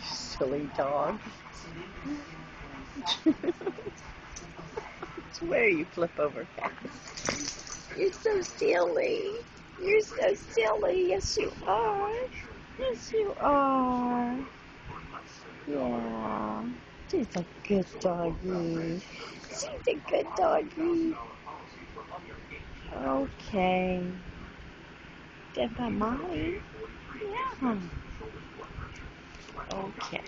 Silly dog. Swear you flip over fast. You're so silly. You're so silly. Yes, you are. Yes, you are. Yeah. She's a good doggy. She's a good doggy. Okay. Get by mommy. Yeah. Okay.